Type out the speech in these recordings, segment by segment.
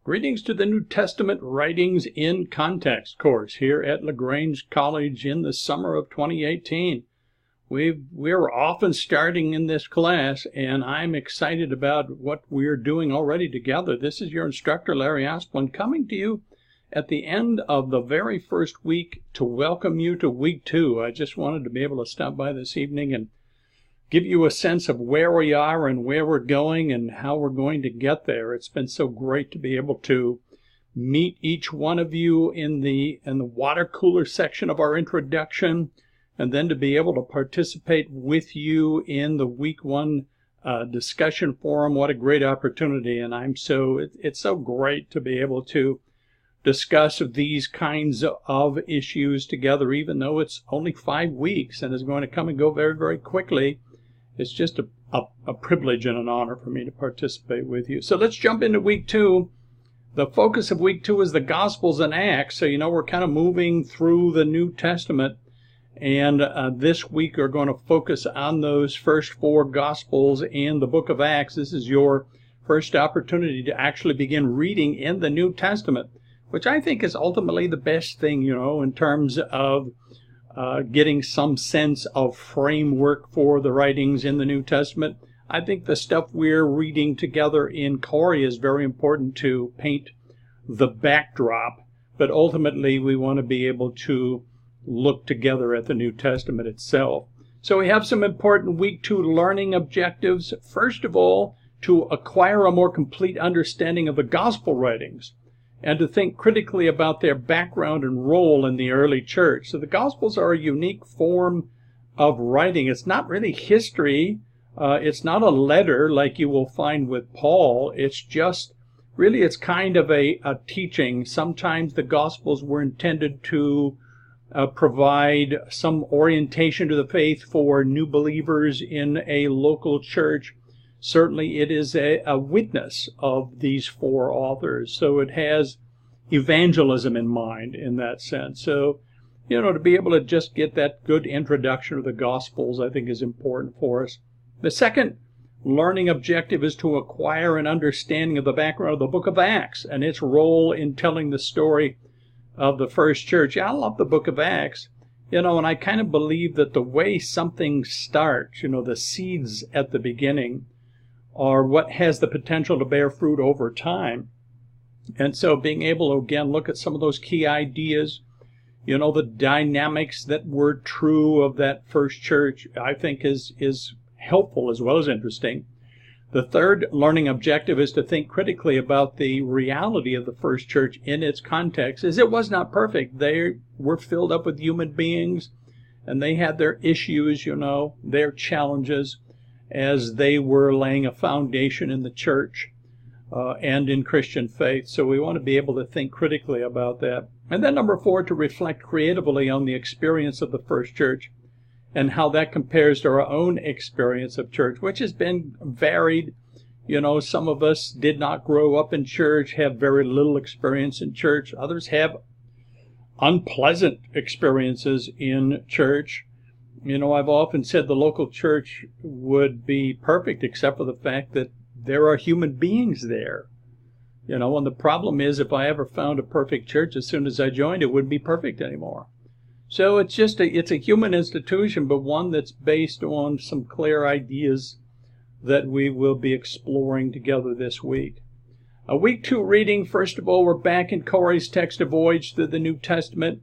Greetings to the New Testament Writings in Context course here at Lagrange College in the summer of 2018. We're often starting in this class, and I'm excited about what we're doing already together. This is your instructor, Larry Asplund, coming to you at the end of the very first week to welcome you to week 2. I just wanted to be able to stop by this evening and give you a sense of where we are and where we're going and how we're going to get there. It's been so great to be able to meet each one of you in the water cooler section of our introduction, and then to be able to participate with you in the week 1 discussion forum. What a great opportunity, and it's so great to be able to discuss these kinds of issues together, even though it's only 5 weeks and is going to come and go very, very quickly. It's just a privilege and an honor for me to participate with you. So let's jump into week 2. The focus of week 2 is the Gospels and Acts. So, we're kind of moving through the New Testament. And this week we're going to focus on those first 4 Gospels and the book of Acts. This is your first opportunity to actually begin reading in the New Testament, which I think is ultimately the best thing, in terms of getting some sense of framework for the writings in the New Testament. I think the stuff we're reading together in Corey is very important to paint the backdrop, but ultimately we want to be able to look together at the New Testament itself. So we have some important week 2 learning objectives. First of all, to acquire a more complete understanding of the gospel writings, and to think critically about their background and role in the early church. So the Gospels are a unique form of writing. It's not really history. It's not a letter like you will find with Paul. It's just, really, it's kind of a teaching. Sometimes the Gospels were intended to provide some orientation to the faith for new believers in a local church. Certainly it is a witness of these 4 authors, so it has evangelism in mind in that sense. So, to be able to just get that good introduction of the Gospels, I think, is important for us. The second learning objective is to acquire an understanding of the background of the book of Acts and its role in telling the story of the first church. I love the book of Acts, and I kind of believe that the way something starts, the seeds at the beginning, are what has the potential to bear fruit over time. And so being able to, again, look at some of those key ideas, the dynamics that were true of that first church, I think is helpful as well as interesting. The third learning objective is to think critically about the reality of the first church in its context, as it was not perfect. They were filled up with human beings, and they had their issues, their challenges, as they were laying a foundation in the church and in Christian faith. So we want to be able to think critically about that. And then number 4, to reflect creatively on the experience of the first church and how that compares to our own experience of church, which has been varied. Some of us did not grow up in church, have very little experience in church. Others have unpleasant experiences in church. I've often said the local church would be perfect except for the fact that there are human beings there. And the problem is, if I ever found a perfect church, as soon as I joined, it wouldn't be perfect anymore. So it's a human institution, but one that's based on some clear ideas that we will be exploring together this week. A week 2 reading, first of all, we're back in Corey's text, A Voyage Through the New Testament.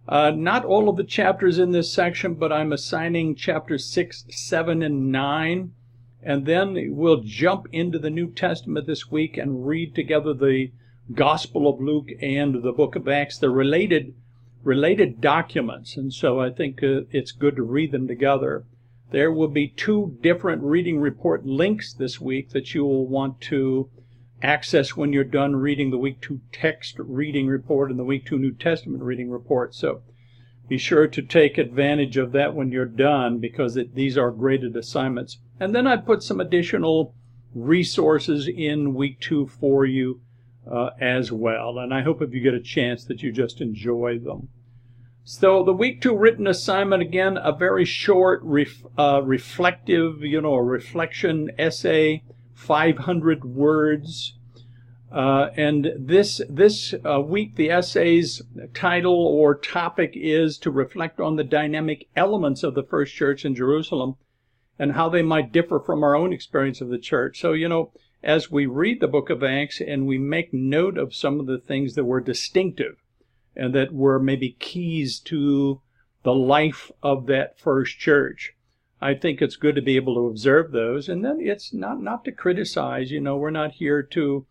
Not all of the chapters in this section, but I'm assigning chapters 6, 7, and 9. And then we'll jump into the New Testament this week and read together the Gospel of Luke and the book of Acts. They're related documents, and so I think it's good to read them together. There will be 2 different reading report links this week that you will want to access when you're done reading the week 2 text reading report and the week 2 New Testament reading report. So be sure to take advantage of that when you're done, because these are graded assignments. And then I put some additional resources in week 2 for you as well. And I hope if you get a chance that you just enjoy them. So the week 2 written assignment, again, a very short, reflective, a reflection essay, 500 words. And this week, the essay's title or topic is to reflect on the dynamic elements of the first church in Jerusalem and how they might differ from our own experience of the church. So, as we read the book of Acts and we make note of some of the things that were distinctive and that were maybe keys to the life of that first church, I think it's good to be able to observe those. And then it's not to criticize. We're not here to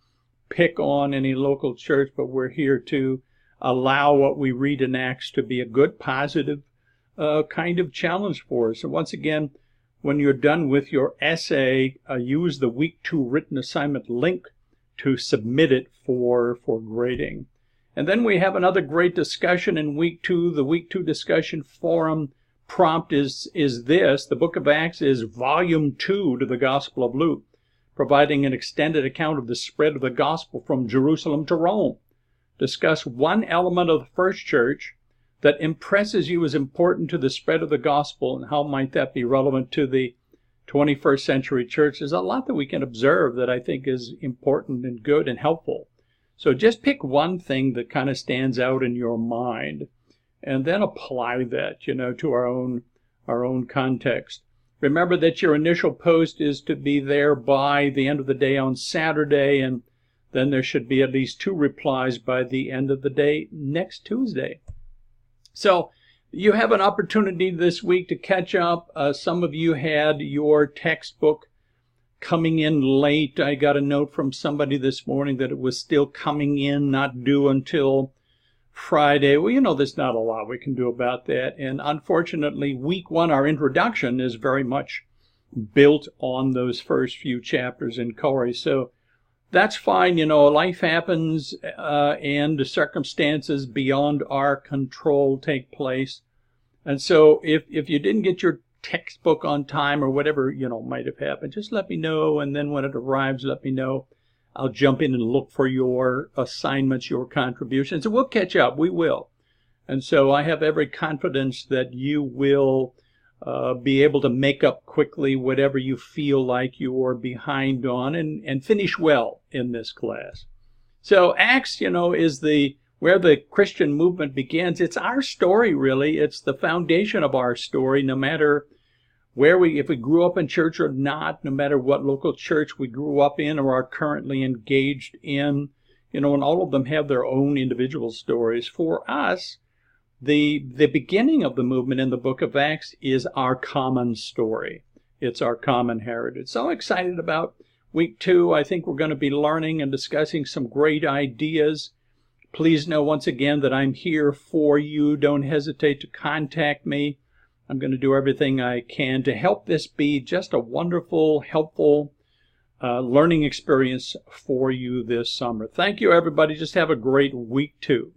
pick on any local church, but we're here to allow what we read in Acts to be a good, positive kind of challenge for us. And once again, when you're done with your essay, use the Week 2 written assignment link to submit it for grading. And then we have another great discussion in Week 2. The Week 2 discussion forum prompt is this. The book of Acts is Volume 2 to the Gospel of Luke, providing an extended account of the spread of the gospel from Jerusalem to Rome. Discuss one element of the first church that impresses you as important to the spread of the gospel, and how might that be relevant to the 21st century church. There's a lot that we can observe that I think is important and good and helpful. So just pick one thing that kind of stands out in your mind, and then apply that, to our own context. Remember that your initial post is to be there by the end of the day on Saturday, and then there should be at least 2 replies by the end of the day next Tuesday. So you have an opportunity this week to catch up. Some of you had your textbook coming in late. I got a note from somebody this morning that it was still coming in, not due until Friday. Well, there's not a lot we can do about that. And unfortunately, week 1, our introduction, is very much built on those first few chapters in Corey. So that's fine. Life happens and circumstances beyond our control take place. And so if you didn't get your textbook on time or whatever, might have happened, just let me know. And then when it arrives, let me know. I'll jump in and look for your assignments, your contributions, and we'll catch up. We will. And so I have every confidence that you will be able to make up quickly whatever you feel like you're behind on, and finish well in this class. So Acts, is where the Christian movement begins. It's our story, really. It's the foundation of our story, no matter if we grew up in church or not, no matter what local church we grew up in or are currently engaged in, and all of them have their own individual stories. For us, the beginning of the movement in the book of Acts is our common story. It's our common heritage. So I'm excited about week 2. I think we're going to be learning and discussing some great ideas. Please know once again that I'm here for you. Don't hesitate to contact me. I'm going to do everything I can to help this be just a wonderful, helpful learning experience for you this summer. Thank you, everybody. Just have a great week 2.